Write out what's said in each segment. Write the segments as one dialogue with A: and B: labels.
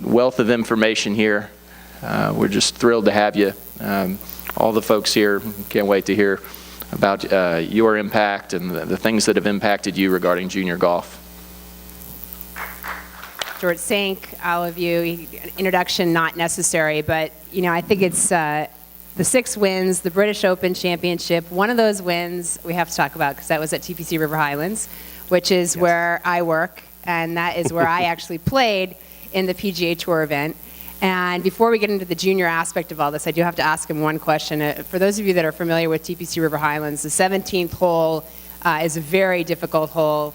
A: Wealth of information here. We're just thrilled to have you. All the folks here can't wait to hear about your impact and the things that have impacted you regarding junior golf.
B: George, thank all of you. Introduction not necessary, but I think it's the 6 wins, the British Open Championship. One of those wins we have to talk about because that was at TPC River Highlands, which is where I work, and that is where I actually played in the PGA Tour event. And before we get into the junior aspect of all this, I do have to ask him one question. For those of you that are familiar with TPC River Highlands, the 17th hole is a very difficult hole.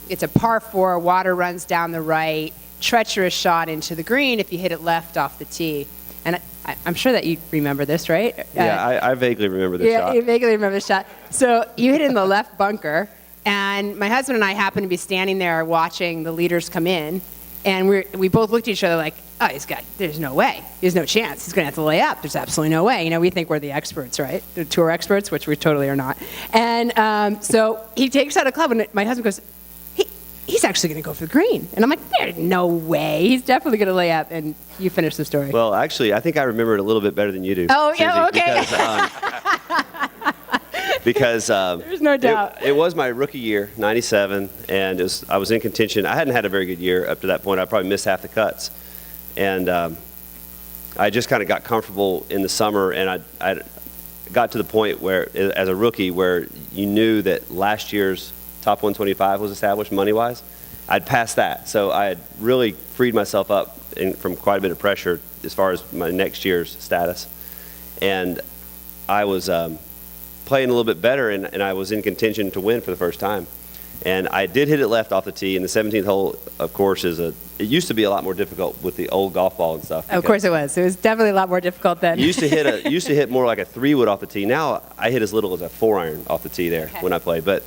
B: It's a par 4, water runs down the right, treacherous shot into the green if you hit it left off the tee. And I'm sure that you remember this, right?
C: Yeah, I vaguely remember this shot.
B: Yeah, you vaguely remember the shot. So you hit it in the left bunker, and my husband and I happened to be standing there watching the leaders come in, and we both looked at each other like, oh, there's no way. There's no chance. He's going to have to lay up. There's absolutely no way. We think we're the experts, right? The tour experts, which we totally are not. And so he takes out a club, and my husband goes, he's actually going to go for the green. And I'm like, there's no way. He's definitely going to lay up. And you finish the story.
C: Well, actually, I think I remember it a little bit better than you do.
B: Oh, yeah,
C: Susie,
B: okay.
C: Because
B: there's no doubt.
C: It was my rookie year, 97, and I was in contention. I hadn't had a very good year up to that point. I probably missed half the cuts. And I just kind of got comfortable in the summer, and I got to the point where, as a rookie, where you knew that last year's top 125 was established money-wise. I'd passed that. So I had really freed myself up from quite a bit of pressure as far as my next year's status. And I was playing a little bit better, and I was in contention to win for the first time. And I did hit it left off the tee, and the 17th hole, of course, it used to be a lot more difficult with the old golf ball and stuff.
B: Of course it was. It was definitely a lot more difficult then.
C: used to hit more like a 3-wood off the tee. Now I hit as little as a 4-iron off the tee there when I played. But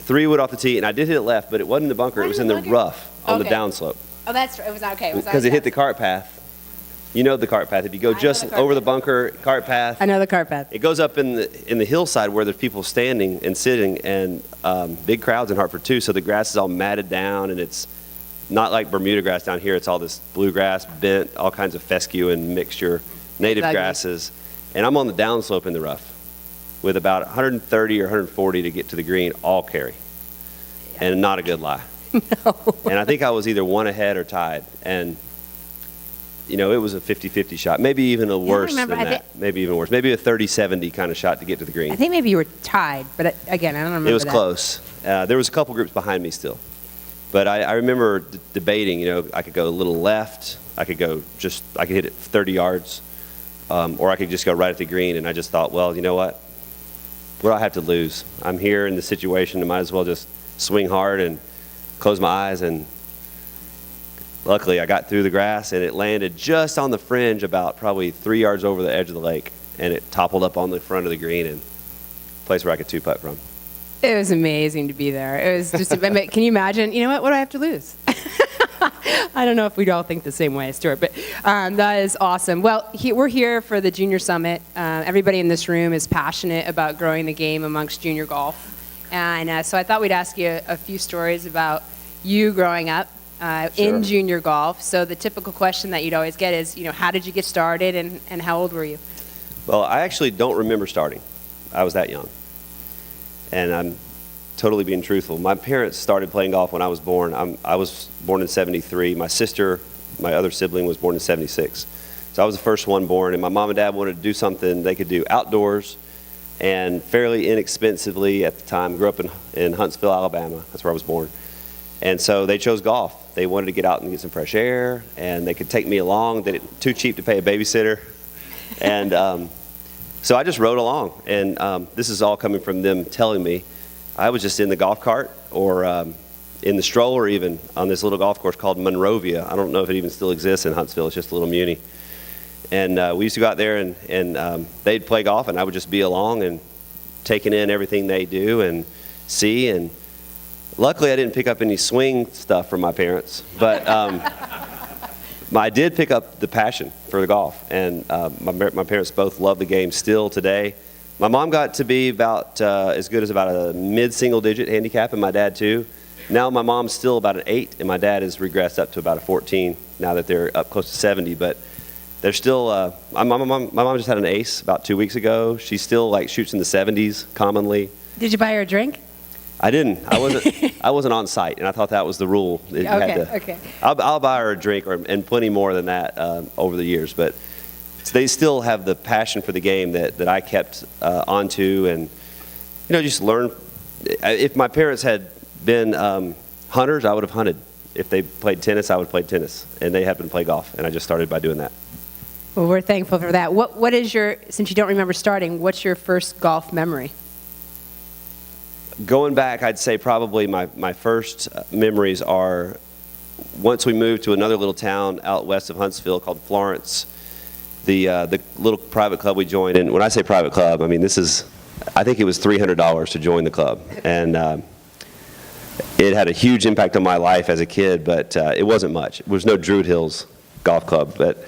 C: 3-wood off the tee, and I did hit it left, but it wasn't in the bunker. It was in the rough on the downslope.
B: Oh, that's right. It was not okay.
C: Because it hit the cart path. You know the cart path. If you go just over the bunker, cart path.
B: I know the cart path.
C: It goes up in the hillside where there's people standing and sitting, and big crowds in Hartford too. So the grass is all matted down, and it's not like Bermuda grass down here. It's all this bluegrass, bent, all kinds of fescue and mixture, native grasses. And I'm on the downslope in the rough with about 130 or 140 to get to the green, all carry. And not a good lie.
B: No.
C: And I think I was either one ahead or tied. And it was a 50-50 shot, maybe even a worse than that. Maybe even worse. Maybe a 30-70 kind of shot to get to the green.
B: I think maybe you were tied, but again, I don't remember that.
C: It was close. There was a couple groups behind me still. But I remember debating, I could go a little left, I could hit it 30 yards, or I could just go right at the green. And I just thought, well, you know what? What do I have to lose? I'm here in the situation, I might as well just swing hard and close my eyes. And luckily, I got through the grass, and it landed just on the fringe, about probably 3 yards over the edge of the lake, and it toppled up on the front of the green, and a place where I could 2-putt from.
B: It was amazing to be there. It was just, can you imagine, what do I have to lose? I don't know if we'd all think the same way, Stuart, but that is awesome. Well, we're here for the Junior Summit. Everybody in this room is passionate about growing the game amongst junior golf. And so I thought we'd ask you a few stories about you growing up in junior golf. So the typical question that you'd always get is, how did you get started, and how old were you?
C: Well, I actually don't remember starting. I was that young. And I'm totally being truthful. My parents started playing golf when I was born. I was born in 73. My sister, my other sibling, was born in 76. So I was the first one born, and my mom and dad wanted to do something they could do outdoors and fairly inexpensively at the time. Grew up in Huntsville, Alabama. That's where I was born. And so they chose golf. They wanted to get out and get some fresh air, and they could take me along. They didn't too cheap to pay a babysitter. And so I just rode along. And this is all coming from them telling me. I was just in the golf cart or in the stroller even on this little golf course called Monrovia. I don't know if it even still exists in Huntsville. It's just a little muni. And we used to go out there, and they'd play golf, and I would just be along and taking in everything they do and see. And luckily, I didn't pick up any swing stuff from my parents, but I did pick up the passion for the golf. And my parents both love the game still today. My mom got to be about as good as about a mid-single digit handicap, and my dad too. now my mom's still about an 8, and my dad has regressed up to about a 14 now that they're up close to 70. But they're still, my mom just had an ace about 2 weeks ago. She still like shoots in the 70s commonly.
B: Did you buy her a drink?
C: I didn't. I wasn't on site, and I thought that was the rule. That you had to,
B: Okay.
C: I'll buy her a drink and plenty more than that over the years. But they still have the passion for the game that I kept onto, and just learn. If my parents had been hunters, I would have hunted. If they played tennis, I would have played tennis, and they happened to play golf, and I just started by doing that.
B: Well, we're thankful for that. What is since you don't remember starting, what's your first golf memory?
C: Going back, I'd say probably my first memories are once we moved to another little town out west of Huntsville called Florence. The little private club we joined, and when I say private club, I mean I think it was $300 to join the club, and it had a huge impact on my life as a kid, but it wasn't much. There was no Druid Hills Golf Club, but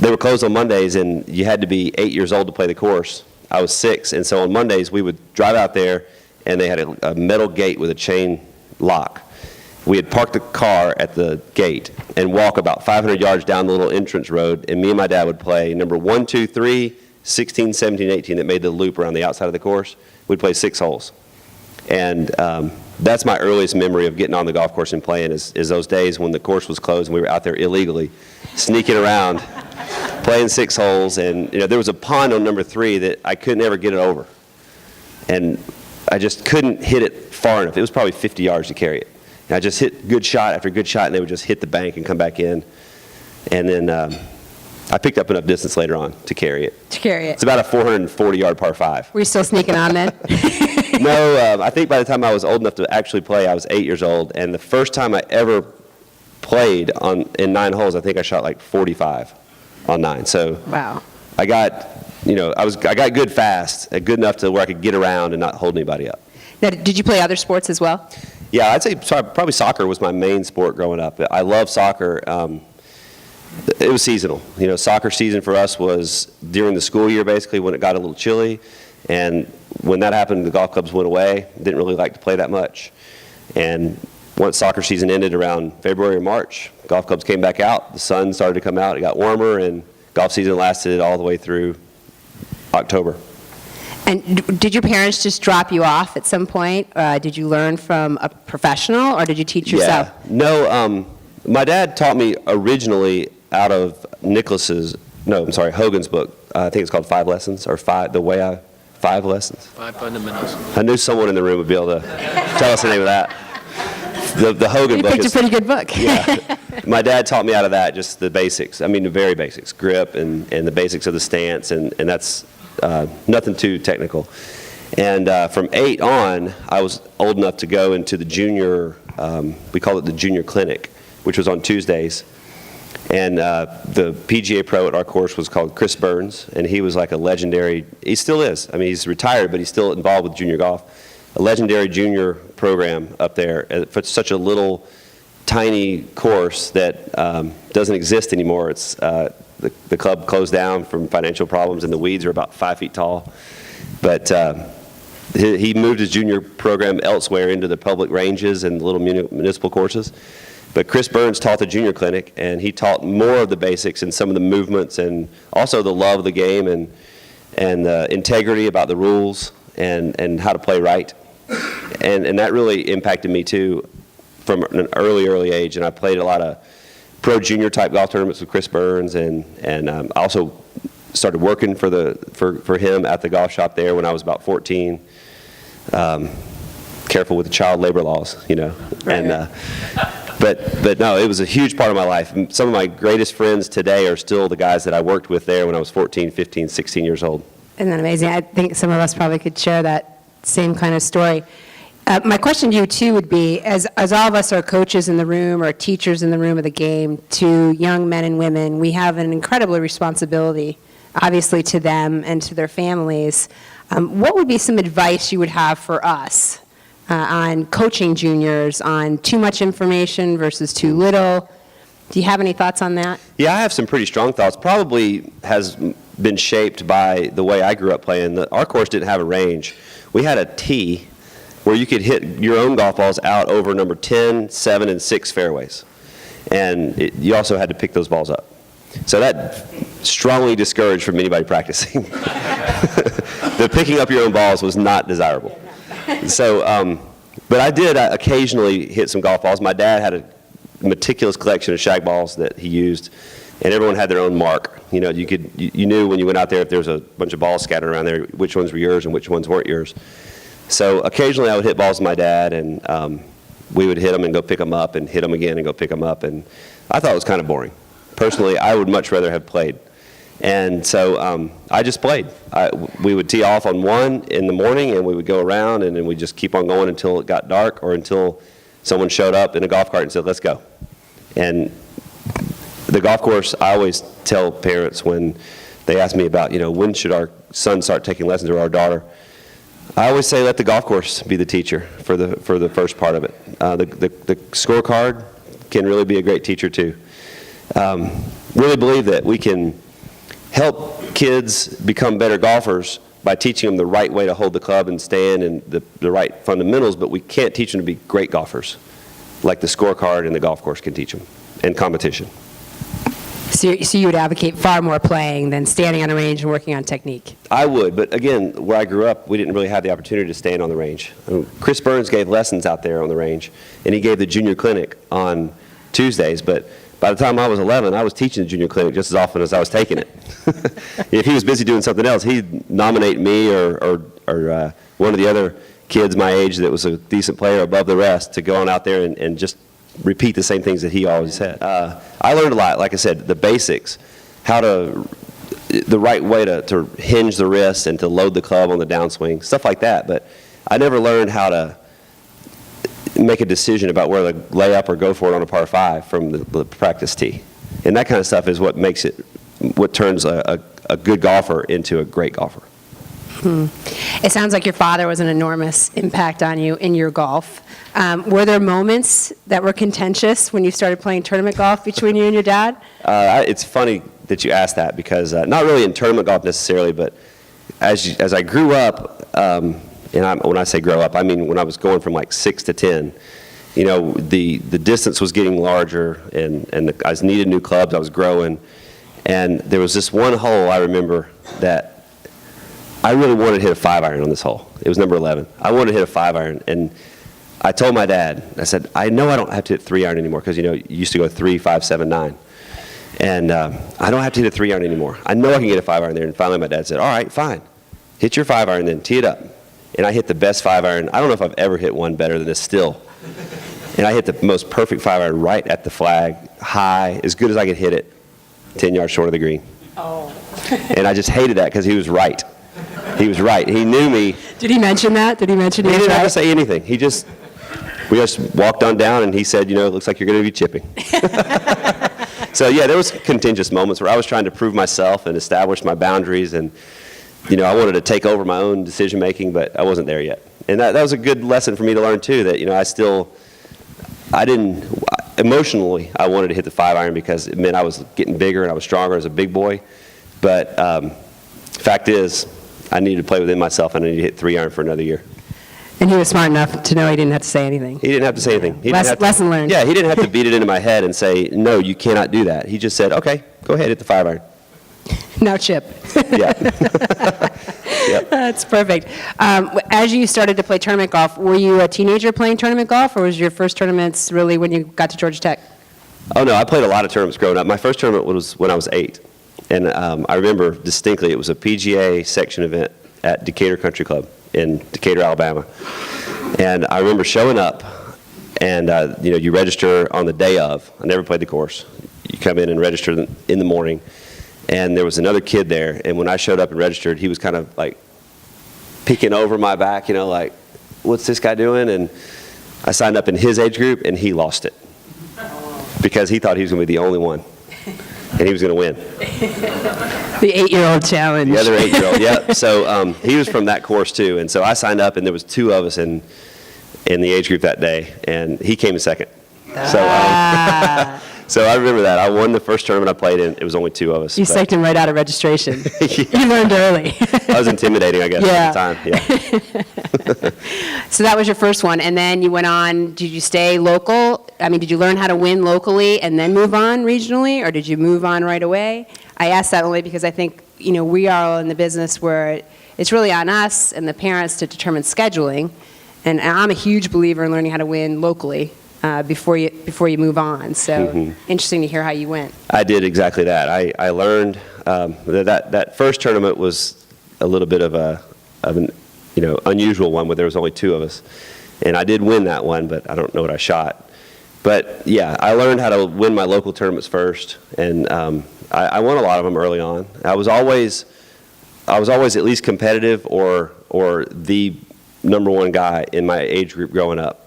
C: they were closed on Mondays, and you had to be 8 years old to play the course. I was 6, and so on Mondays we would drive out there, and they had a metal gate with a chain lock. We had parked the car at the gate and walk about 500 yards down the little entrance road, and me and my dad would play number 1, 2, 3, 16, 17, 18 that made the loop around the outside of the course. We'd play 6 holes. And that's my earliest memory of getting on the golf course and playing is those days when the course was closed and we were out there illegally sneaking around, playing 6 holes. And there was a pond on number 3 that I couldn't ever get it over. And I just couldn't hit it far enough. It was probably 50 yards to carry it. And I just hit good shot after good shot, and they would just hit the bank and come back in. And then I picked up enough distance later on to carry it. It's about a 440-yard par 5.
B: Were you still sneaking on then?
C: No, I think by the time I was old enough to actually play, I was 8 years old. And the first time I ever played in 9 holes, I think I shot like 45 on 9. So
B: Wow.
C: I got good fast, good enough to where I could get around and not hold anybody up.
B: Now, did you play other sports as well?
C: Yeah, I'd say probably soccer was my main sport growing up. I love soccer. It was seasonal. Soccer season for us was during the school year, basically, when it got a little chilly. And when that happened, the golf clubs went away. Didn't really like to play that much. And once soccer season ended around February or March, golf clubs came back out. The sun started to come out. It got warmer, and golf season lasted all the way through October.
B: And did your parents just drop you off at some point? Did you learn from a professional, or did you teach yourself?
C: Yeah. No, my dad taught me originally out of Hogan's book. I think it's called 5 Lessons, or 5 Lessons.
A: 5 fundamentals.
C: I knew someone in the room would be able to tell us the name of that. The Hogan
B: You
C: book
B: picked a pretty good book.
C: Yeah. My dad taught me out of that, just the basics. I mean, the very basics, grip and the basics of the stance, and that's nothing too technical. And from 8 on, I was old enough to go into the junior, we called it the junior clinic, which was on Tuesdays. And the PGA pro at our course was called Chris Burns, and he was like a legendary, he still is. I mean, he's retired, but he's still involved with junior golf. A legendary junior program up there for such a little, tiny course that doesn't exist anymore. It's the club closed down from financial problems, and the weeds are about 5 feet tall. But he moved his junior program elsewhere into the public ranges and the little municipal courses. But Chris Burns taught the junior clinic, and he taught more of the basics and some of the movements, and also the love of the game and integrity about the rules and how to play right. And that really impacted me too from an early age. And I played a lot of pro junior type golf tournaments with Chris Burns, and I also started working for him at the golf shop there when I was about 14. Careful with the child labor laws,
B: Right.
C: And but no, it was a huge part of my life. Some of my greatest friends today are still the guys that I worked with there when I was 14, 15, 16 years old.
B: Isn't that amazing? I think some of us probably could share that same kind of story. My question to you, too, would be, as all of us are coaches in the room or teachers in the room of the game, to young men and women, we have an incredible responsibility, obviously, to them and to their families. What would be some advice you would have for us on coaching juniors, on too much information versus too little? Do you have any thoughts on that?
C: Yeah, I have some pretty strong thoughts. Probably has been shaped by the way I grew up playing. Our course didn't have a range. We had a tee where you could hit your own golf balls out over number 10, 7, and 6 fairways. And you also had to pick those balls up. So that strongly discouraged from anybody practicing. The picking up your own balls was not desirable. So, but I did occasionally hit some golf balls. My dad had a meticulous collection of shag balls that he used, and everyone had their own mark. You know, you knew when you went out there if there was a bunch of balls scattered around there, which ones were yours and which ones weren't yours. So occasionally I would hit balls with my dad, and we would hit them and go pick them up and hit them again and go pick them up. And I thought it was kind of boring. Personally, I would much rather have played. And so I just played. We would tee off on one in the morning, and we would go around, and then we'd just keep on going until it got dark or until someone showed up in a golf cart and said, let's go. And the golf course, I always tell parents when they ask me about, you know, when should our son start taking lessons or our daughter, I always say let the golf course be the teacher for the first part of it. The scorecard can really be a great teacher too. Really believe that we can help kids become better golfers by teaching them the right way to hold the club and stand and the right fundamentals, but we can't teach them to be great golfers like the scorecard and the golf course can teach them, and competition.
B: So you would advocate far more playing than standing on a range and working on technique?
C: I would, but again, where I grew up, we didn't really have the opportunity to stand on the range. Chris Burns gave lessons out there on the range, and he gave the junior clinic on Tuesdays, but by the time I was 11, I was teaching the junior clinic just as often as I was taking it. If he was busy doing something else, he'd nominate me or one of the other kids my age that was a decent player above the rest to go on out there and just repeat the same things that he always said. I learned a lot, like I said, the basics, the right way to hinge the wrist and to load the club on the downswing, stuff like that. But I never learned how to make a decision about where to lay up or go for it on a par 5 from the practice tee. And that kind of stuff is what makes it, what turns a good golfer into a great golfer.
B: It sounds like your father was an enormous impact on you in your golf. Were there moments that were contentious when you started playing tournament golf between you and your dad?
C: It's funny that you asked that because not really in tournament golf necessarily, but as I grew up, and when I say grow up, I mean when I was going from like 6 to 10, you know, the distance was getting larger, and I needed new clubs, I was growing, and there was this one hole I remember that I really wanted to hit a 5-iron on this hole. It was number 11. I wanted to hit a 5-iron, and I told my dad, I said, I know I don't have to hit 3-iron anymore because, you know, you used to go 3, 5, 7, 9. And I don't have to hit a 3-iron anymore. I know I can get a 5-iron there. And finally my dad said, all right, fine. Hit your 5-iron then, tee it up. And I hit the best 5-iron. I don't know if I've ever hit one better than this still. And I hit the most perfect 5-iron right at the flag, high, as good as I could hit it, 10 yards short of the green. Oh. And I just hated that because he was right. He was right. He knew me.
B: Did he mention that? Did he mention
C: he
B: was
C: didn't
B: right?
C: have to say anything. We just walked on down, and he said, you know, it looks like you're going to be chipping. So, yeah, there was contentious moments where I was trying to prove myself and establish my boundaries, and, you know, I wanted to take over my own decision-making, but I wasn't there yet. And that was a good lesson for me to learn, too, that, you know, emotionally, I wanted to hit the 5-iron because it meant I was getting bigger and I was stronger as a big boy. But fact is, I needed to play within myself, and I needed to hit 3-iron for another year.
B: And he was smart enough to know he didn't have to say anything.
C: He didn't have to say anything.
B: Lesson learned.
C: Yeah, he didn't have to beat it into my head and say, no, you cannot do that. He just said, okay, go ahead, hit the 5-iron.
B: Now chip.
C: Yeah. Yep.
B: That's perfect. As you started to play tournament golf, were you a teenager playing tournament golf, or was your first tournaments really when you got to Georgia Tech?
C: Oh, no, I played a lot of tournaments growing up. My first tournament was when I was 8. And I remember distinctly it was a PGA section event at Decatur Country Club in Decatur, Alabama. And I remember showing up, and you know, you register on the day of. I never played the course. You come in and register in the morning. And there was another kid there, and when I showed up and registered, he was kind of like peeking over my back, you know, like, what's this guy doing? And I signed up in his age group, and he lost it because he thought he was going to be the only one, and he was going to win.
B: The 8-year-old challenge.
C: The other 8-year-old, yeah. So he was from that course too, and so I signed up, and there was 2 of us in the age group that day, and he came in second. So I remember that. I won the first tournament I played in. It was only 2 of us.
B: You
C: but
B: psyched him right out of registration. You learned early.
C: I was intimidating, I guess,
B: Yeah.
C: at the time. Yeah.
B: So that was your first one, and then you went on, did you stay local? I mean, did you learn how to win locally and then move on regionally, or did you move on right away? I ask that only because I think, we are all in the business where it's really on us and the parents to determine scheduling, and I'm a huge believer in learning how to win locally before you move on. So interesting to hear how you went.
C: I did exactly that. I learned that first tournament was a little bit of an unusual one where there was only 2 of us. And I did win that one, but I don't know what I shot. But yeah, I learned how to win my local tournaments first, and I won a lot of them early on. I was always at least competitive or the number 1 guy in my age group growing up.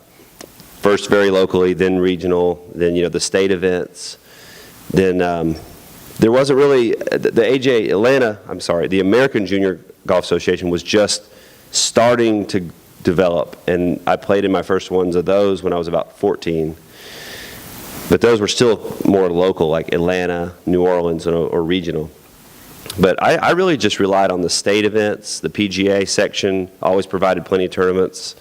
C: First very locally, then regional, then the state events. Then there wasn't really the American Junior Golf Association was just starting to develop, and I played in my first ones of those when I was about 14. But those were still more local, like Atlanta, New Orleans, or regional. But I really just relied on the state events. The PGA section always provided plenty of tournaments.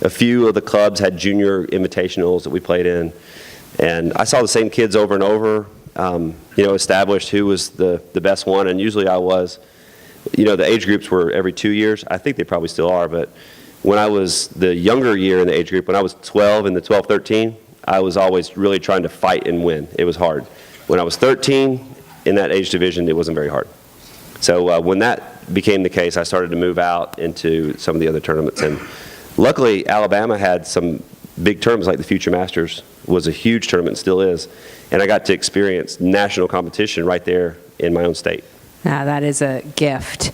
C: A few of the clubs had junior invitationals that we played in. And I saw the same kids over and over, established who was the best one, and usually I was. The age groups were every 2 years. I think they probably still are, but when I was the younger year in the age group, when I was 12 in the 12-13, I was always really trying to fight and win. It was hard. When I was 13 in that age division, it wasn't very hard. So when that became the case, I started to move out into some of the other tournaments. And luckily, Alabama had some big tournaments, like the Future Masters was a huge tournament, still is. And I got to experience national competition right there in my own state.
B: That is a gift.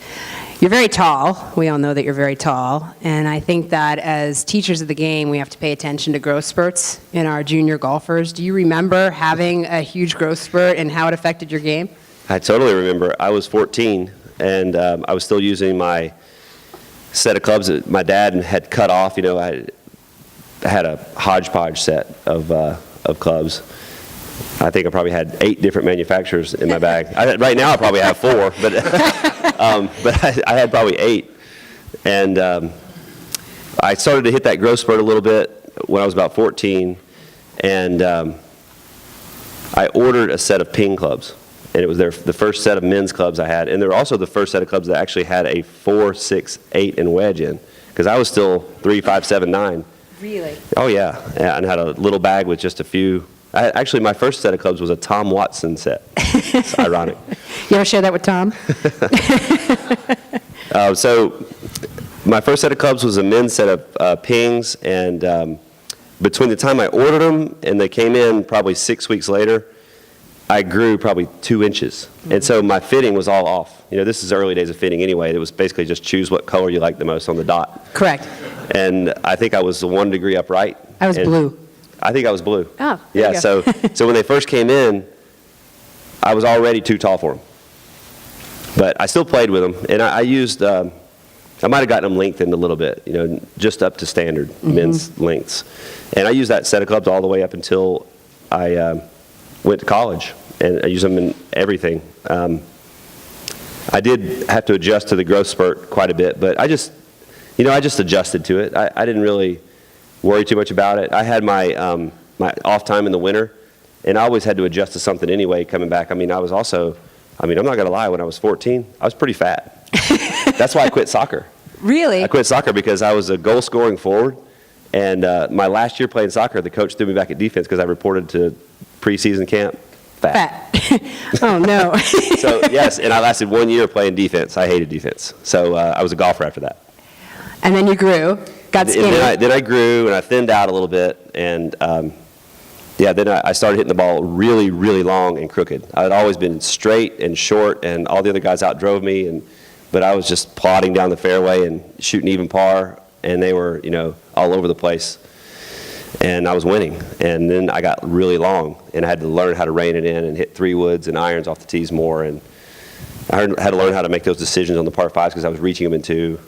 B: You're very tall. We all know that you're very tall. And I think that as teachers of the game, we have to pay attention to growth spurts in our junior golfers. Do you remember having a huge growth spurt and how it affected your game?
C: I totally remember. I was 14, and I was still using my set of clubs that my dad had cut off. I had a hodgepodge set of clubs. I think I probably had 8 different manufacturers in my bag. Right now I probably have 4, but I had probably 8. And I started to hit that growth spurt a little bit when I was about 14, and I ordered a set of ping clubs. And it was the first set of men's clubs I had. And they were also the first set of clubs that actually had a 4, 6, 8, and wedge in. Because I was still 3, 5, 7, 9.
B: Really?
C: Oh, yeah. And had a little bag with just a few. Actually, my first set of clubs was a Tom Watson set. It's ironic.
B: You ever share that with Tom?
C: So my first set of clubs was a men's set of pings. And between the time I ordered them and they came in probably 6 weeks later, I grew probably 2 inches. And so my fitting was all off. This is early days of fitting anyway. It was basically just choose what color you like the most on the dot.
B: Correct.
C: And I think I was 1 degree upright.
B: I was blue.
C: I think I was blue.
B: Oh, there
C: yeah.
B: you go.
C: So when they first came in, I was already too tall for them. But I still played with them, and I used. I might have gotten them lengthened a little bit, just up to standard men's lengths. And I used that set of clubs all the way up until I went to college, and I used them in everything. I did have to adjust to the growth spurt quite a bit, but I just adjusted to it. I didn't really worry too much about it. I had my my off time in the winter, and I always had to adjust to something anyway coming back. I'm not going to lie, when I was 14, I was pretty fat. That's why I quit soccer.
B: Really?
C: I quit soccer because I was a goal-scoring forward, and my last year playing soccer, the coach threw me back at defense because I reported to preseason camp fat.
B: Oh, no.
C: So, yes, and I lasted 1 year playing defense. I hated defense. So I was a golfer after that.
B: And then you grew, got skinny.
C: Then I grew, and I thinned out a little bit, and then I started hitting the ball really, really long and crooked. I had always been straight and short, and all the other guys outdrove me, but I was just plodding down the fairway and shooting even par, and they were, all over the place. And I was winning. And then I got really long, and I had to learn how to rein it in and hit 3 woods and irons off the tees more. And I had to learn how to make those decisions on the par 5s because I was reaching them in 2.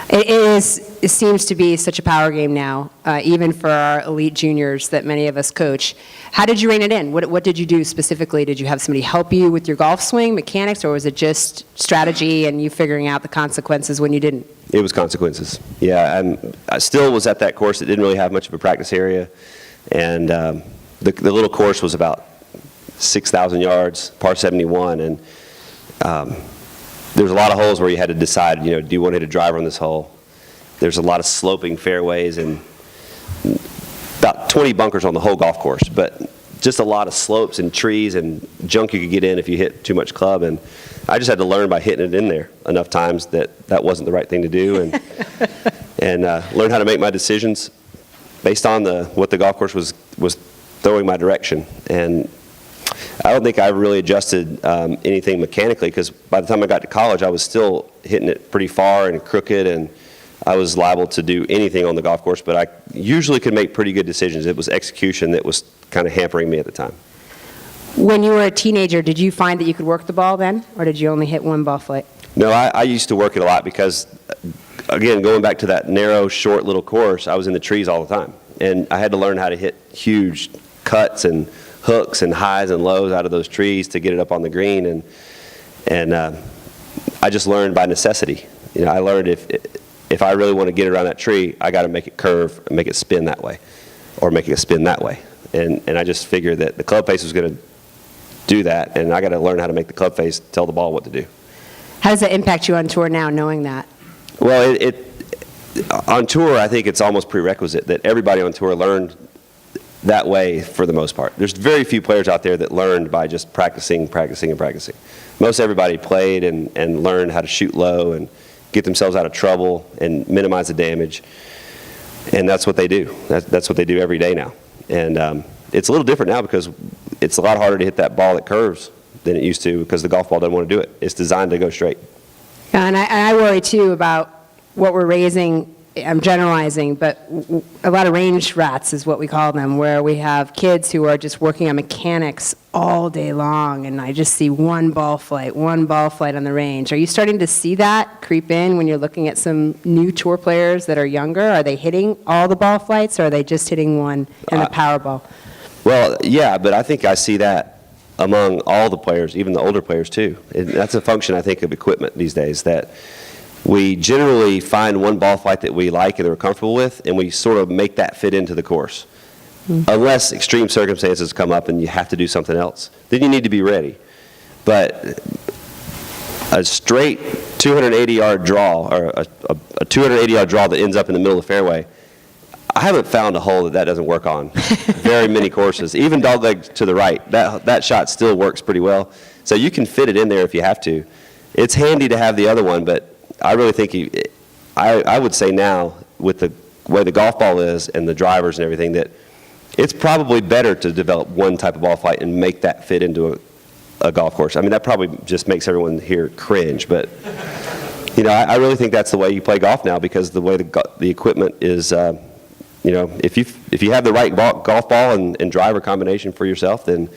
B: It seems to be such a power game now, even for our elite juniors that many of us coach. How did you rein it in? What did you do specifically? Did you have somebody help you with your golf swing mechanics, or was it just strategy and you figuring out the consequences when you didn't?
C: It was consequences. Yeah, I still was at that course that didn't really have much of a practice area, and the little course was about 6,000 yards, par 71, and there's a lot of holes where you had to decide, do you want to hit a driver on this hole? There's a lot of sloping fairways and about 20 bunkers on the whole golf course, but just a lot of slopes and trees and junk you could get in if you hit too much club. And I just had to learn by hitting it in there enough times that wasn't the right thing to do, and learn how to make my decisions based on what the golf course was throwing my direction. And I don't think I really adjusted anything mechanically, because by the time I got to college, I was still hitting it pretty far and crooked, and I was liable to do anything on the golf course, but I usually could make pretty good decisions. It was execution that was kind of hampering me at the time.
B: When you were a teenager, did you find that you could work the ball then, or did you only hit one ball flight?
C: No, I used to work it a lot because, again, going back to that narrow, short little course, I was in the trees all the time, and I had to learn how to hit huge cuts and hooks and highs and lows out of those trees to get it up on the green, and I just learned by necessity. I learned if I really want to get around that tree, I got to make it curve and make it spin that way, or make it spin that way, and I just figured that the club face was going to do that, and I got to learn how to make the club face tell the ball what to do.
B: How does that impact you on tour now, knowing that?
C: Well, on tour, I think it's almost prerequisite that everybody on tour learned that way for the most part. There's very few players out there that learned by just practicing. Most everybody played and learned how to shoot low and get themselves out of trouble and minimize the damage. And that's what they do. That's what they do every day now. And it's a little different now because it's a lot harder to hit that ball that curves than it used to, because the golf ball doesn't want to do it. It's designed to go straight.
B: And I worry, too, about what we're raising. I'm generalizing, but a lot of range rats is what we call them, where we have kids who are just working on mechanics all day long, and I just see one ball flight on the range. Are you starting to see that creep in when you're looking at some new tour players that are younger? Are they hitting all the ball flights, or are they just hitting one and the power ball?
C: Well, yeah, but I think I see that among all the players, even the older players too. And that's a function, I think, of equipment these days, that we generally find one ball flight that we like and that we're comfortable with, and we sort of make that fit into the course. Unless extreme circumstances come up and you have to do something else, then you need to be ready. But a straight 280-yard draw, or a 280-yard draw that ends up in the middle of the fairway, I haven't found a hole that doesn't work on very many courses. Even dogleg to the right, that shot still works pretty well. So you can fit it in there if you have to. It's handy to have the other one, but I really think I would say now, with the way the golf ball is and the drivers and everything, that it's probably better to develop one type of ball flight and make that fit into a golf course. I mean, that probably just makes everyone here cringe, but I really think that's the way you play golf now, because the way the equipment is. If you have the right golf ball and driver combination for yourself, then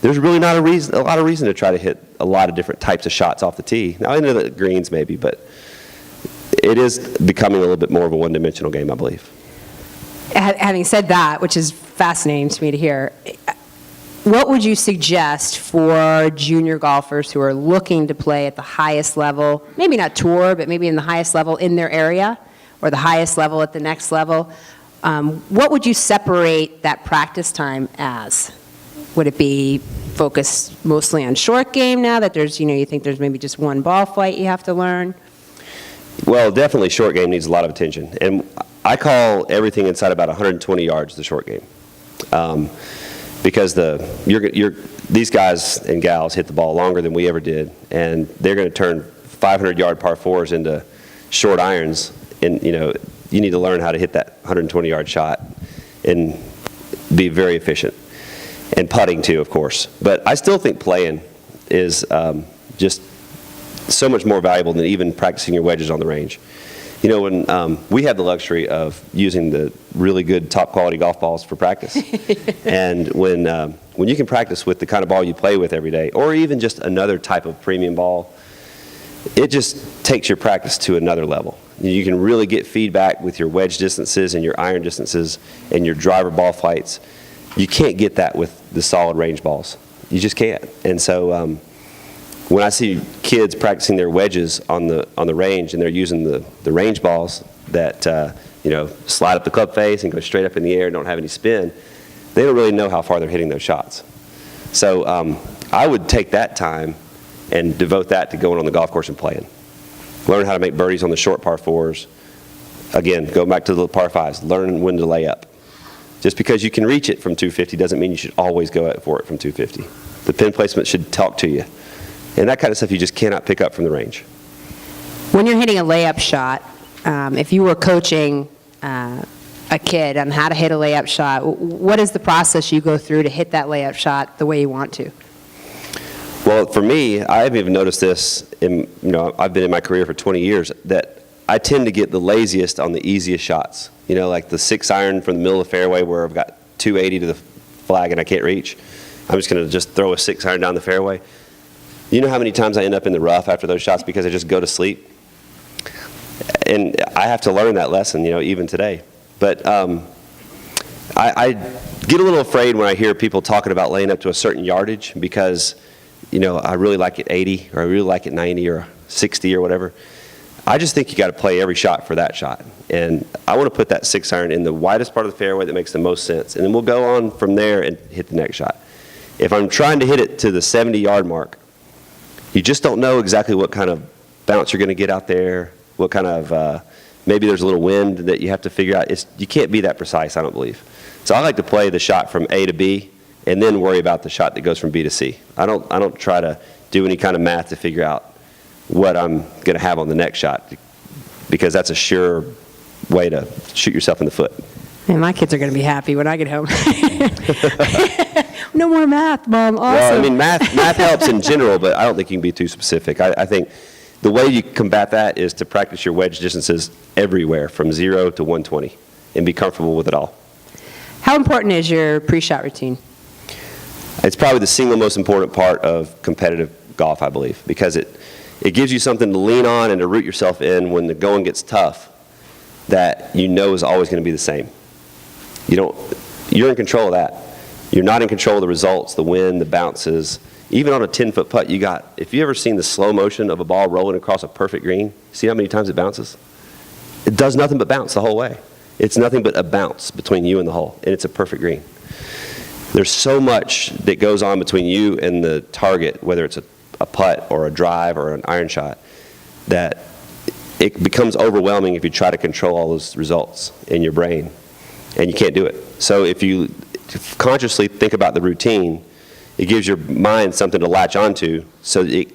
C: there's really not a lot of reason to try to hit a lot of different types of shots off the tee. Now, into the greens maybe, but it is becoming a little bit more of a one-dimensional game, I believe.
B: Having said that, which is fascinating to me to hear, what would you suggest for junior golfers who are looking to play at the highest level, maybe not tour, but maybe in the highest level in their area, or the highest level at the next level? What would you separate that practice time as? Would it be focused mostly on short game now that there's, you think there's maybe just one ball flight you have to learn?
C: Well, definitely short game needs a lot of attention. And I call everything inside about 120 yards the short game. Because these guys and gals hit the ball longer than we ever did, and they're going to turn 500-yard par fours into short irons. And you need to learn how to hit that 120-yard shot and be very efficient, and putting too, of course. But I still think playing is just so much more valuable than even practicing your wedges on the range. When we have the luxury of using the really good top quality golf balls for practice, and when you can practice with the kind of ball you play with every day, or even just another type of premium ball, it just takes your practice to another level. You can really get feedback with your wedge distances and your iron distances and your driver ball flights. You can't get that with the solid range balls. You just can't. And so when I see kids practicing their wedges on the range and they're using the range balls that slide up the club face and go straight up in the air and don't have any spin, they don't really know how far they're hitting those shots. So I would take that time and devote that to going on the golf course and playing. Learn how to make birdies on the short par fours. Again, go back to the par fives. Learn when to lay up. Just because you can reach it from 250 doesn't mean you should always go for it from 250. The pin placement should talk to you. And that kind of stuff you just cannot pick up from the range.
B: When you're hitting a layup shot, if you were coaching a kid on how to hit a layup shot, what is the process you go through to hit that layup shot the way you want to?
C: Well, for me, I've even noticed this, I've been in my career for 20 years, that I tend to get the laziest on the easiest shots. Like the 6-iron from the middle of the fairway where I've got 280 to the flag and I can't reach. I'm just going to just throw a 6-iron down the fairway. You know how many times I end up in the rough after those shots because I just go to sleep? And I have to learn that lesson, even today. But I get a little afraid when I hear people talking about laying up to a certain yardage because, I really like it 80 or I really like it 90 or 60 or whatever. I just think you got to play every shot for that shot. And I want to put that 6-iron in the widest part of the fairway that makes the most sense. And then we'll go on from there and hit the next shot. If I'm trying to hit it to the 70-yard mark, you just don't know exactly what kind of bounce you're going to get out there, what kind of, maybe there's a little wind that you have to figure out. You can't be that precise, I don't believe. So I like to play the shot from A to B and then worry about the shot that goes from B to C. I don't try to do any kind of math to figure out what I'm going to have on the next shot because that's a sure way to shoot yourself in the foot.
B: Man, my kids are going to be happy when I get home. No more math, Mom. Awesome.
C: Well, I mean, math helps in general, but I don't think you can be too specific. I think the way you combat that is to practice your wedge distances everywhere from 0 to 120 and be comfortable with it all.
B: How important is your pre-shot routine?
C: It's probably the single most important part of competitive golf, I believe, because it gives you something to lean on and to root yourself in when the going gets tough that is always going to be the same. You're in control of that. You're not in control of the results, the wind, the bounces. Even on a 10-foot putt, if you ever seen the slow motion of a ball rolling across a perfect green, see how many times it bounces? It does nothing but bounce the whole way. It's nothing but a bounce between you and the hole, and it's a perfect green. There's so much that goes on between you and the target, whether it's a putt or a drive or an iron shot, that it becomes overwhelming if you try to control all those results in your brain, and you can't do it. So if you consciously think about the routine, it gives your mind something to latch onto, so that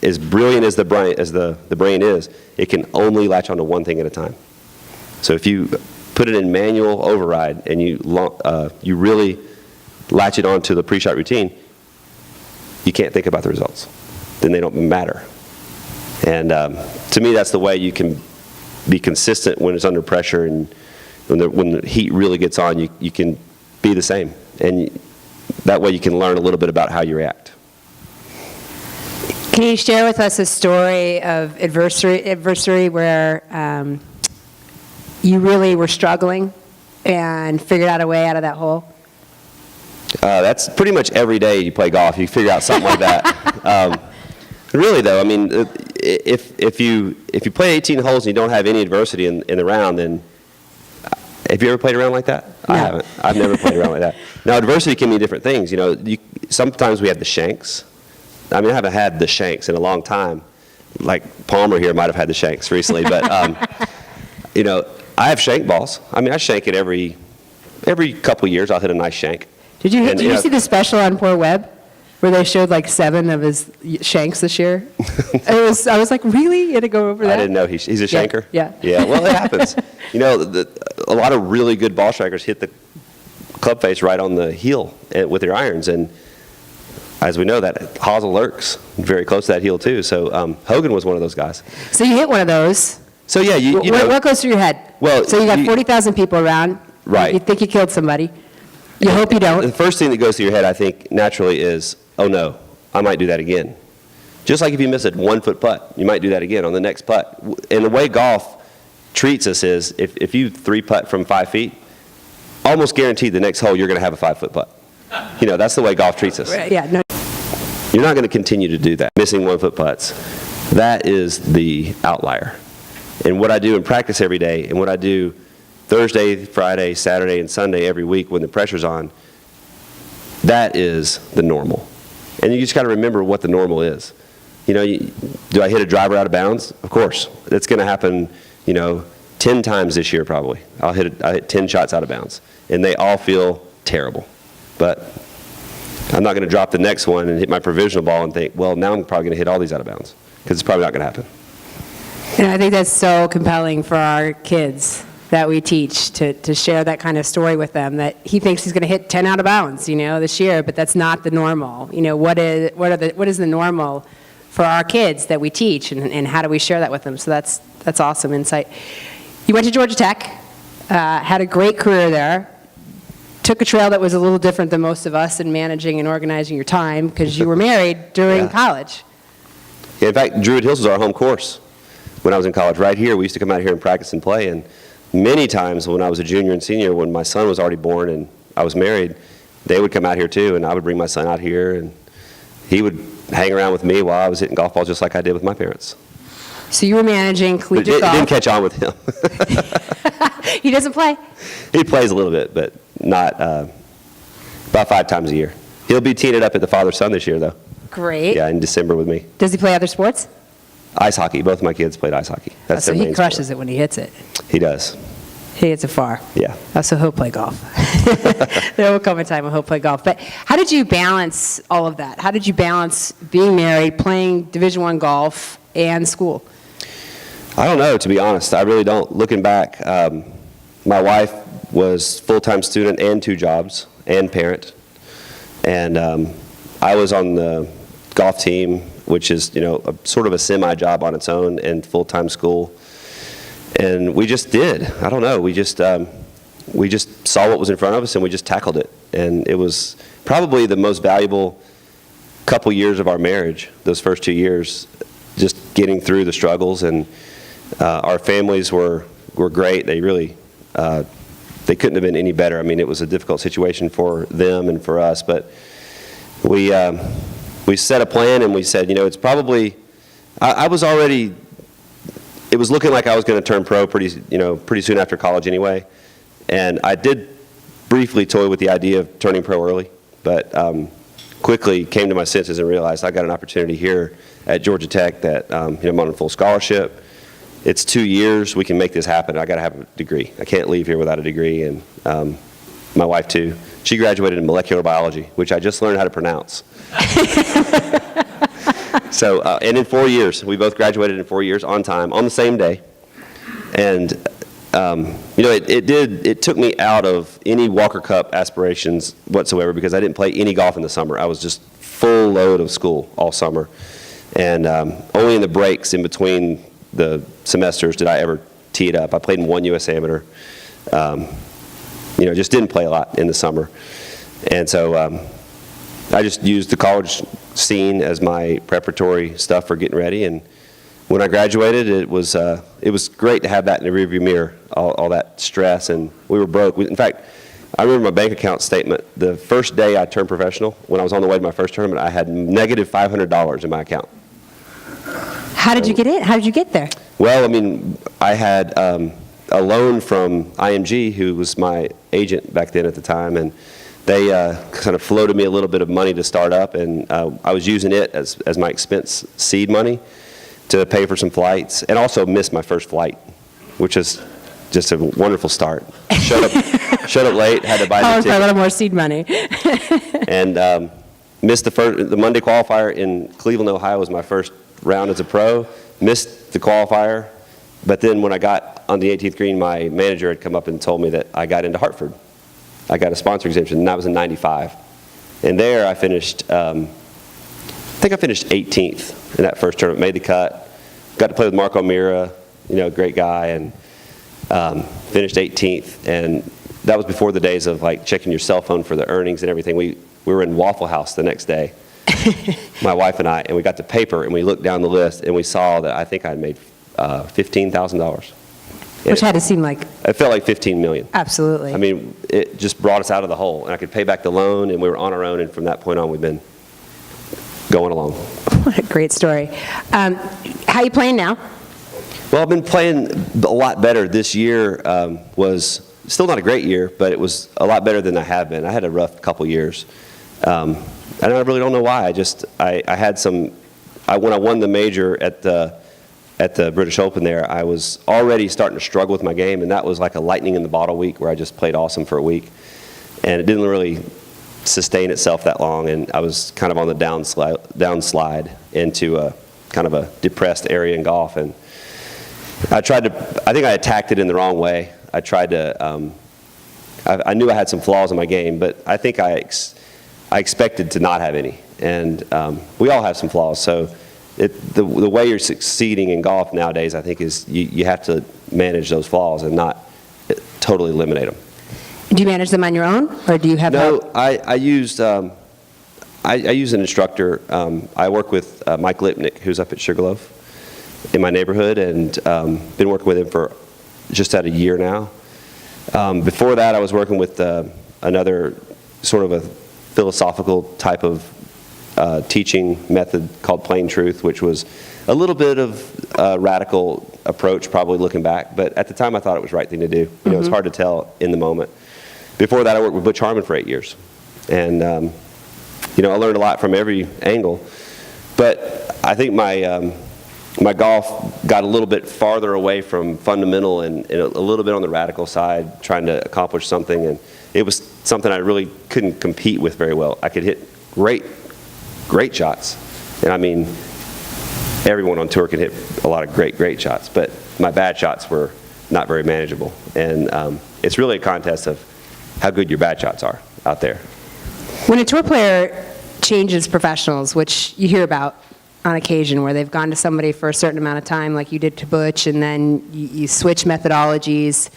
C: as brilliant as the brain is, it can only latch onto one thing at a time. So if you put it in manual override and you really latch it onto the pre-shot routine, you can't think about the results. Then they don't matter. And to me, that's the way you can be consistent when it's under pressure and when the heat really gets on, you can be the same. And that way you can learn a little bit about how you react.
B: Can you share with us a story of adversity where you really were struggling and figured out a way out of that hole?
C: That's pretty much every day you play golf. You figure out something like that. Really, though, I mean, if you play 18 holes and you don't have any adversity in the round, then have you ever played around like that?
B: No.
C: I haven't. I've never played around like that. Now, adversity can mean different things. Sometimes we have the shanks. I mean, I haven't had the shanks in a long time. Like Palmer here might have had the shanks recently, but I have shank balls. I mean, I shank it every couple of years. I'll hit a nice shank.
B: Did you see the special on Poor Webb where they showed like 7 of his shanks this year? I was like, really? You had to go over that?
C: I didn't know he's a shanker.
B: Yeah.
C: Yeah. Well, it happens. A lot of really good ball strikers hit the club face right on the heel with their irons, and as we know, that hosel lurks very close to that heel too. So Hogan was one of those guys.
B: So you hit one of those.
C: So yeah,
B: what goes through your head?
C: Well,
B: so you got 40,000 people around.
C: Right.
B: You think you killed somebody. You hope you don't.
C: The first thing that goes through your head, I think, naturally is, oh no, I might do that again. Just like if you miss a 1-foot putt, you might do that again on the next putt. And the way golf treats us is if you 3-putt from 5 feet, almost guaranteed the next hole you're going to have a 5-foot putt. You know, that's the way golf treats us.
B: Yeah, no.
C: You're not going to continue to do that. Missing 1-foot putts, that is the outlier. And what I do in practice every day, and what I do Thursday, Friday, Saturday, and Sunday every week when the pressure's on, that is the normal. And you just got to remember what the normal is. You know, do I hit a driver out of bounds? Of course. That's going to happen, you know, 10 times this year probably. I hit 10 shots out of bounds. And they all feel terrible. But I'm not going to drop the next one and hit my provisional ball and think, well, now I'm probably going to hit all these out of bounds. Because it's probably not going to happen.
B: And I think that's so compelling for our kids that we teach to share that kind of story with them, that he thinks he's going to hit 10 out of bounds, you know, this year, but that's not the normal. You know, what is the normal for our kids that we teach, and how do we share that with them? So that's awesome insight. You went to Georgia Tech, had a great career there, took a trail that was a little different than most of us in managing and organizing your time because you were married during college.
C: Yeah, in fact, Druid Hills was our home course when I was in college. Right here, we used to come out here and practice and play, and many times when I was a junior and senior, when my son was already born and I was married, they would come out here too, and I would bring my son out here, and he would hang around with me while I was hitting golf balls just like I did with my parents.
B: So you were managing
C: But
B: collegiate
C: it
B: golf.
C: didn't catch on with him.
B: He doesn't play?
C: He plays a little bit, but not about 5 times a year. He'll be teeing it up at the father-son this year, though.
B: Great.
C: Yeah, in December with me.
B: Does he play other sports?
C: Ice hockey. Both of my kids played ice hockey. That's
B: So
C: their
B: he
C: main
B: crushes
C: sport.
B: it when he hits it.
C: He does.
B: He hits it far.
C: Yeah.
B: So he'll play golf. There will come a time when he'll play golf. But how did you balance all of that? How did you balance being married, playing Division I golf, and school?
C: I don't know, to be honest. I really don't. Looking back, my wife was full-time student and 2 jobs and parent. And I was on the golf team, which is, you know, sort of a semi-job on its own, and full-time school. And we just did. I don't know. We just saw what was in front of us, and we just tackled it. And it was probably the most valuable couple years of our marriage, those first 2 years, just getting through the struggles. And our families were great. They really, they couldn't have been any better. I mean, it was a difficult situation for them and for us, but we set a plan, and we said, you know, it's probably, I was already, it was looking like I was going to turn pro pretty soon after college anyway. And I did briefly toy with the idea of turning pro early, but quickly came to my senses and realized I got an opportunity here at Georgia Tech that you know, I'm on a full scholarship. It's 2 years. We can make this happen. I got to have a degree. I can't leave here without a degree. And my wife too. She graduated in molecular biology, which I just learned how to pronounce. So, and in 4 years, we both graduated in 4 years on time, on the same day. And you know, it took me out of any Walker Cup aspirations whatsoever, because I didn't play any golf in the summer. I was just full load of school all summer. And only in the breaks in between the semesters did I ever tee it up. I played in 1 U.S. Amateur. You know, just didn't play a lot in the summer. And so I just used the college scene as my preparatory stuff for getting ready. And when I graduated, it was great to have that in the rearview mirror, all that stress. And we were broke. In fact, I remember my bank account statement. The first day I turned professional, when I was on the way to my first tournament, I had negative $500 in my account.
B: How did you get in? How did you get there?
C: Well, I mean, I had a loan from IMG, who was my agent back then at the time, and they kind of floated me a little bit of money to start up, and I was using it as my expense seed money to pay for some flights, and also missed my first flight, which is just a wonderful start. Showed up late, had to buy the
B: For a
C: ticket,
B: little more seed money.
C: and missed the Monday qualifier in Cleveland, Ohio was my first round as a pro. Missed the qualifier, but then when I got on the 18th green, my manager had come up and told me that I got into Hartford. I got a sponsor exemption, and that was in '95. And there I finished, I think I finished 18th in that first tournament, made the cut. Got to play with Marco Mira, you know, great guy, and finished 18th. And that was before the days of like checking your cell phone for the earnings and everything. We were in Waffle House the next day, my wife and I, and we got the paper and we looked down the list and we saw that I think I'd made $15,000.
B: Which had to seem like,
C: It felt like $15 million.
B: absolutely.
C: I mean, it just brought us out of the hole, and I could pay back the loan, and we were on our own, and from that point on, we've been going along.
B: What a great story. How you playing now?
C: Well, I've been playing a lot better. This year was still not a great year, but it was a lot better than I have been. I had a rough couple years, and I really don't know why. I had some. When I won the major at the British Open there, I was already starting to struggle with my game, and that was like a lightning in the bottle week where I just played awesome for a week, and it didn't really sustain itself that long, and I was kind of on the downslide into a kind of a depressed area in golf, and I think I attacked it in the wrong way. I tried to, I knew I had some flaws in my game, but I think I expected to not have any. And we all have some flaws. So the way you're succeeding in golf nowadays, I think, is you have to manage those flaws and not totally eliminate them.
B: Do you manage them on your own, or do you have help?
C: No, I used an instructor. I work with Mike Lipnick, who's up at Sugarloaf in my neighborhood, and been working with him for just at a year now. Before that, I was working with another sort of a philosophical type of teaching method called Plain Truth, which was a little bit of a radical approach, probably looking back, but at the time I thought it was the right thing to do. You know, it's hard to tell in the moment. Before that, I worked with Butch Harmon for 8 years, and you know, I learned a lot from every angle, but I think my golf got a little bit farther away from fundamental and a little bit on the radical side, trying to accomplish something, and it was something I really couldn't compete with very well. I could hit great shots, and I mean, everyone on tour can hit a lot of great shots, but my bad shots were not very manageable, and it's really a contest of how good your bad shots are out there.
B: When a tour player changes professionals, which you hear about on occasion, where they've gone to somebody for a certain amount of time, like you did to Butch, and then you switch methodologies,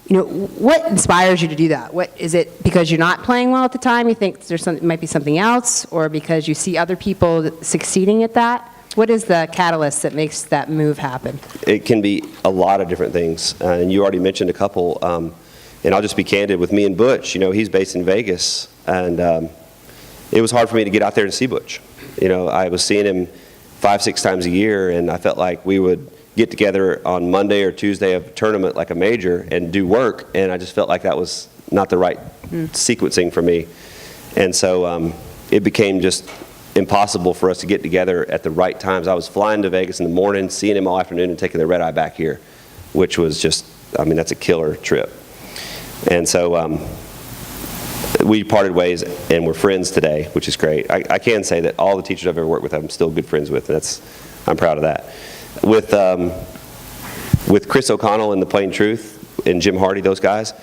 B: you know, what inspires you to do that? What is it, because you're not playing well at the time, you think it might be something else, or because you see other people succeeding at that? What is the catalyst that makes that move happen?
C: It can be a lot of different things, and you already mentioned a couple, and I'll just be candid with me and Butch. You know, he's based in Vegas, and it was hard for me to get out there and see Butch. You know, I was seeing him 5-6 times a year, and I felt like we would get together on Monday or Tuesday of a tournament like a major and do work, and I just felt like that was not the right sequencing for me. And so it became just impossible for us to get together at the right times. I was flying to Vegas in the morning, seeing him all afternoon, and taking the red eye back here, which was just, I mean, that's a killer trip. And so we parted ways, and we're friends today, which is great. I can say that all the teachers I've ever worked with, I'm still good friends with, and I'm proud of that. With Chris O'Connell and the Plain Truth and Jim Hardy, those guys,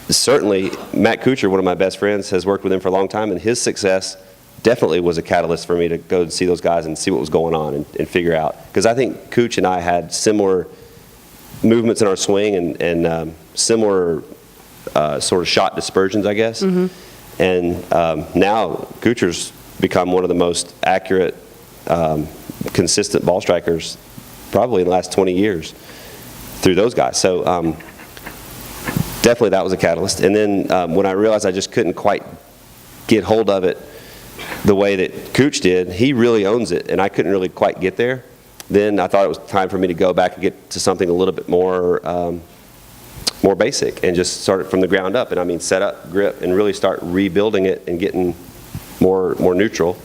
C: certainly Matt Kuchar, one of my best friends, has worked with him for a long time, and his success definitely was a catalyst for me to go and see those guys and see what was going on and figure out. Because I think Kuch and I had similar movements in our swing and similar sort of shot dispersions, I guess. And now Kuchar's become one of the most accurate, consistent ball strikers probably in the last 20 years through those guys. So definitely that was a catalyst. And then when I realized I just couldn't quite get hold of it the way that Kuch did, he really owns it, and I couldn't really quite get there. Then I thought it was time for me to go back and get to something a little bit more more basic and just start it from the ground up. And I mean, set up, grip, and really start rebuilding it and getting more neutral.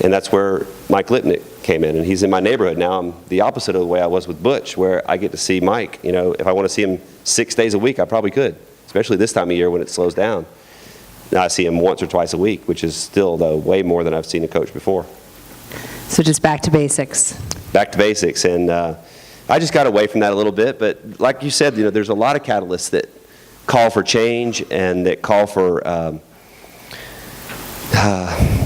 C: And that's where Mike Lipnick came in, and he's in my neighborhood now. I'm the opposite of the way I was with Butch, where I get to see Mike. You know, if I want to see him 6 days a week, I probably could, especially this time of year when it slows down. Now I see him once or twice a week, which is still, though, way more than I've seen a coach before.
B: So just back to basics.
C: Back to basics, and I just got away from that a little bit. But like you said, you know, there's a lot of catalysts that call for change and that call for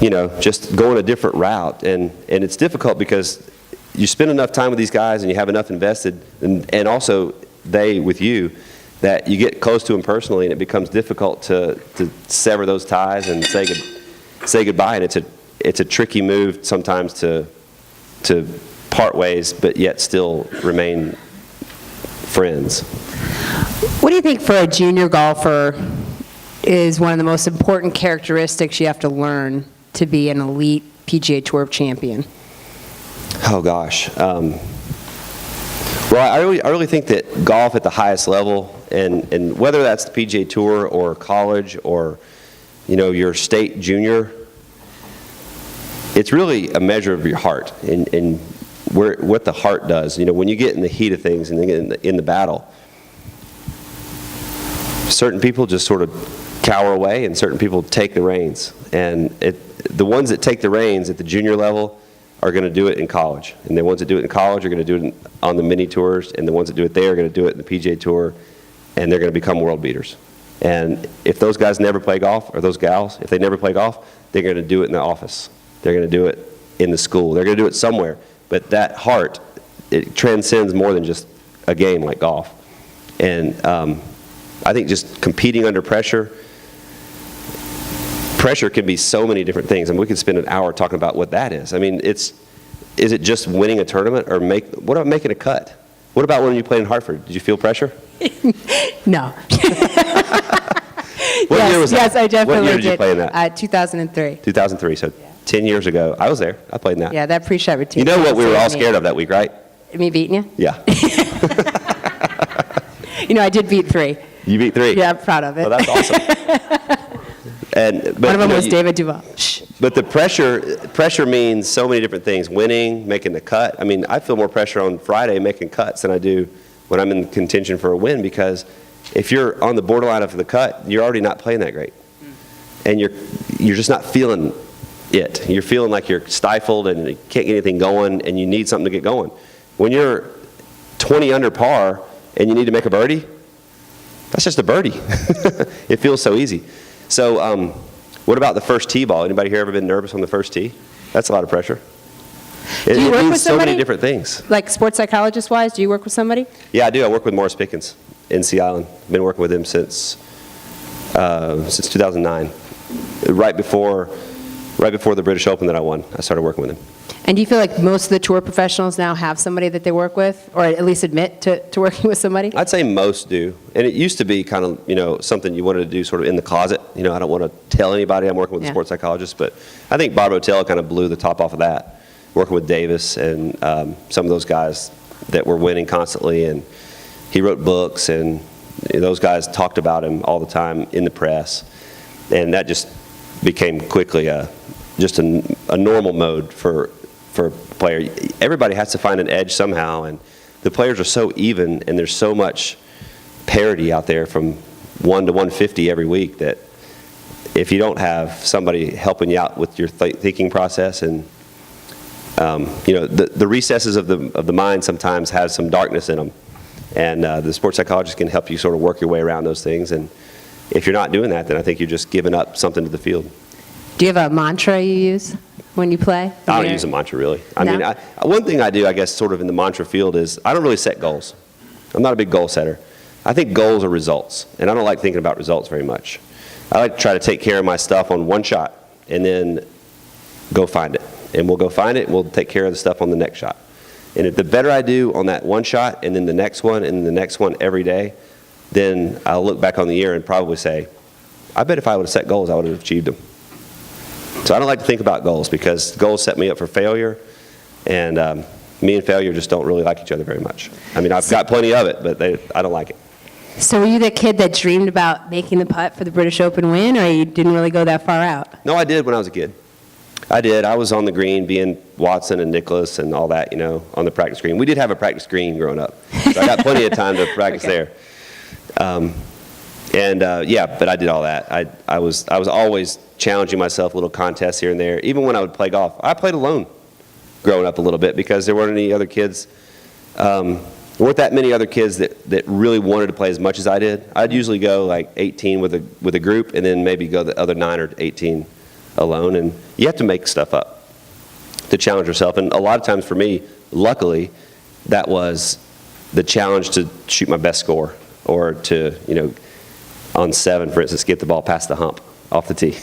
C: you know, just going a different route, and it's difficult because you spend enough time with these guys and you have enough invested, and also they with you, that you get close to them personally, and it becomes difficult to sever those ties and say goodbye. And it's a tricky move sometimes to part ways, but yet still remain friends.
B: What do you think for a junior golfer is one of the most important characteristics you have to learn to be an elite PGA Tour champion?
C: Oh gosh. Well, I really think that golf at the highest level, and whether that's the PGA Tour or college or, your state junior, it's really a measure of your heart and what the heart does. When you get in the heat of things and in the battle, certain people just sort of cower away and certain people take the reins. And the ones that take the reins at the junior level are going to do it in college. And the ones that do it in college are going to do it on the mini tours. And the ones that do it there are going to do it in the PGA Tour. And they're going to become world beaters. And if those guys never play golf, or those gals, if they never play golf, they're going to do it in the office. They're going to do it in the school. They're going to do it somewhere. But that heart, it transcends more than just a game like golf. And I think just competing under pressure can be so many different things. I mean, we could spend an hour talking about what that is. I mean, is it just winning a tournament, or what about making a cut? What about when you played in Hartford? Did you feel pressure?
B: No.
C: What year was that?
B: Yes, I definitely
C: What year did you play in that?
B: 2003.
C: 2003, so 10 years ago. I was there. I played in that.
B: Yeah, that pre-shot routine.
C: You know what we were all
B: saved me.
C: scared of that week, right?
B: Me beating you?
C: Yeah.
B: I did beat 3.
C: You beat 3.
B: Yeah, I'm proud of it.
C: Well, that's awesome.
B: One of them was David Duval. Shh.
C: But the pressure means so many different things. Winning, making the cut. I mean, I feel more pressure on Friday making cuts than I do when I'm in contention for a win, because if you're on the borderline of the cut, you're already not playing that great. And you're just not feeling it. You're feeling like you're stifled and you can't get anything going and you need something to get going. When you're 20 under par and you need to make a birdie, that's just a birdie. It feels so easy. So what about the first tee ball? Anybody here ever been nervous on the first tee? That's a lot of pressure. It
B: Do you work
C: means
B: with
C: so many
B: somebody?
C: different things.
B: Like sports psychologist-wise, do you work with somebody?
C: Yeah, I do. I work with Morris Pickens in Sea Island. Been working with him since 2009. Right before the British Open that I won, I started working with him.
B: And do you feel like most of the tour professionals now have somebody that they work with, or at least admit to working with somebody?
C: I'd say most do. And it used to be kind of, something you wanted to do sort of in the closet. I don't want to tell anybody I'm working with a sports psychologist, but I think Bob Otel kind of blew the top off of that, working with Davis and some of those guys that were winning constantly. And he wrote books, and those guys talked about him all the time in the press. And that just became quickly just a normal mode for a player. Everybody has to find an edge somehow, and the players are so even, and there's so much parity out there from 1 to 150 every week that if you don't have somebody helping you out with your thinking process, and the recesses of the mind sometimes have some darkness in them, and the sports psychologist can help you sort of work your way around those things. And if you're not doing that, then I think you're just giving up something to the field.
B: Do you have a mantra you use when you play?
C: I don't use a mantra, really. I
B: No?
C: mean, one thing I do, I guess, sort of in the mantra field is I don't really set goals. I'm not a big goal setter. I think goals are results, and I don't like thinking about results very much. I like to try to take care of my stuff on one shot and then go find it. And we'll go find it, and we'll take care of the stuff on the next shot. And if the better I do on that one shot, and then the next one, and the next one every day, then I'll look back on the year and probably say, I bet if I would have set goals, I would have achieved them. So I don't like to think about goals, because goals set me up for failure, and me and failure just don't really like each other very much. I mean, I've got plenty of it, but I don't like it.
B: So were you the kid that dreamed about making the putt for the British Open win, or you didn't really go that far out?
C: No, I did when I was a kid. I did. I was on the green being Watson and Nicklaus and all that, on the practice green. We did have a practice green growing up, so I got plenty of time to practice there. But I did all that. I was always challenging myself, little contests here and there. Even when I would play golf, I played alone growing up a little bit, because there weren't any other kids. Weren't that many other kids that really wanted to play as much as I did. I'd usually go like 18 with a group, and then maybe go the other 9 or 18 alone. And you have to make stuff up to challenge yourself. And a lot of times for me, luckily, that was the challenge to shoot my best score, or to, on 7, for instance, get the ball past the hump off the tee.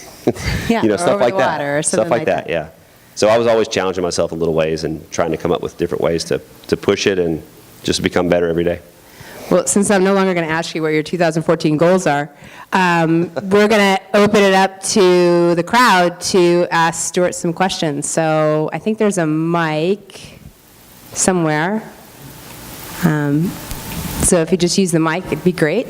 B: Yeah, or
C: stuff
B: over
C: like
B: the
C: that.
B: water or
C: Stuff
B: something
C: like
B: like
C: that,
B: that.
C: yeah. So I was always challenging myself in little ways and trying to come up with different ways to push it and just become better every day.
B: Well, since I'm no longer going to ask you what your 2014 goals are, we're going to open it up to the crowd to ask Stuart some questions. So I think there's a mic somewhere. So if you just use the mic, it'd be great.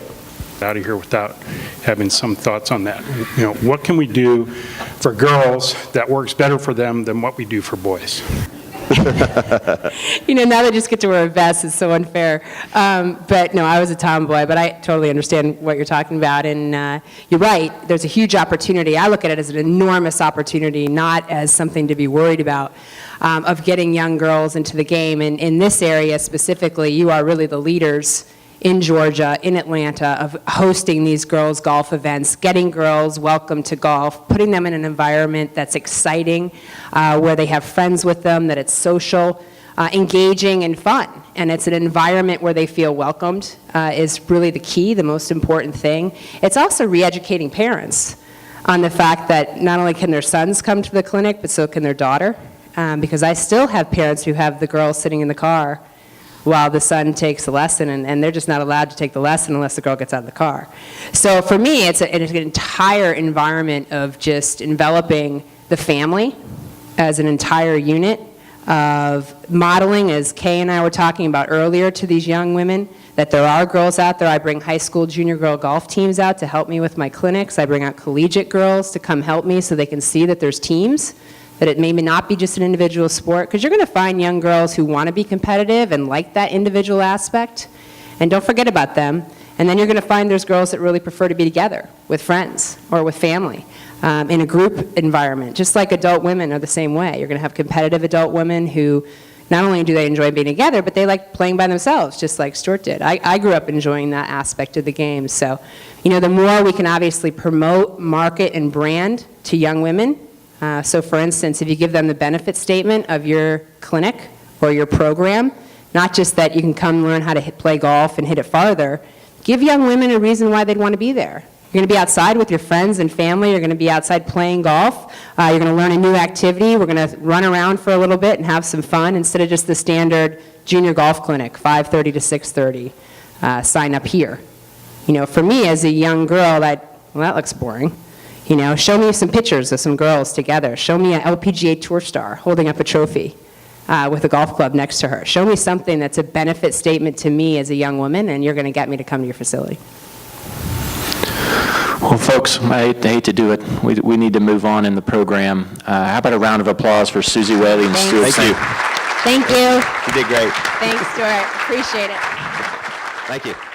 D: Out of here without having some thoughts on that. You know, what can we do for girls that works better for them than what we do for boys?
B: You know, now they just get to wear a vest, it's so unfair. But no, I was a tomboy, but I totally understand what you're talking about. And you're right, there's a huge opportunity. I look at it as an enormous opportunity, not as something to be worried about, of getting young girls into the game. And in this area specifically, you are really the leaders in Georgia, in Atlanta, of hosting these girls' golf events, getting girls welcome to golf, putting them in an environment that's exciting, where they have friends with them, that it's social, engaging, and fun. And it's an environment where they feel welcomed is really the key, the most important thing. It's also re-educating parents on the fact that not only can their sons come to the clinic, but so can their daughter. Because I still have parents who have the girls sitting in the car while the son takes the lesson, and they're just not allowed to take the lesson unless the girl gets out of the car. So for me, it's an entire environment of just enveloping the family as an entire unit, of modeling, as Kay and I were talking about earlier, to these young women, that there are girls out there. I bring high school, junior girl golf teams out to help me with my clinics. I bring out collegiate girls to come help me so they can see that there's teams, that it may not be just an individual sport, because you're going to find young girls who want to be competitive and like that individual aspect, and don't forget about them. And then you're going to find there's girls that really prefer to be together with friends or with family in a group environment, just like adult women are the same way. You're going to have competitive adult women who not only do they enjoy being together, but they like playing by themselves, just like Stuart did. I grew up enjoying that aspect of the game. So, you know, the more we can obviously promote, market, and brand to young women. So for instance, if you give them the benefit statement of your clinic or your program, not just that you can come learn how to play golf and hit it farther, give young women a reason why they'd want to be there. You're going to be outside with your friends and family. You're going to be outside playing golf. You're going to learn a new activity. We're going to run around for a little bit and have some fun instead of just the standard junior golf clinic, 5:30 to 6:30. Sign up here. You know, for me as a young girl, that looks boring. You know, show me some pictures of some girls together. Show me an LPGA Tour star holding up a trophy with a golf club next to her. Show me something that's a benefit statement to me as a young woman, and you're going to get me to come to your facility.
A: Well, folks, I hate to do it. We need to move on in the program. How about a round of applause for Susie Whaley and Stuart
C: Thank you.
A: Saint?
B: Thank you.
C: You did great.
B: Thanks, Stuart. Appreciate it.
C: Thank you.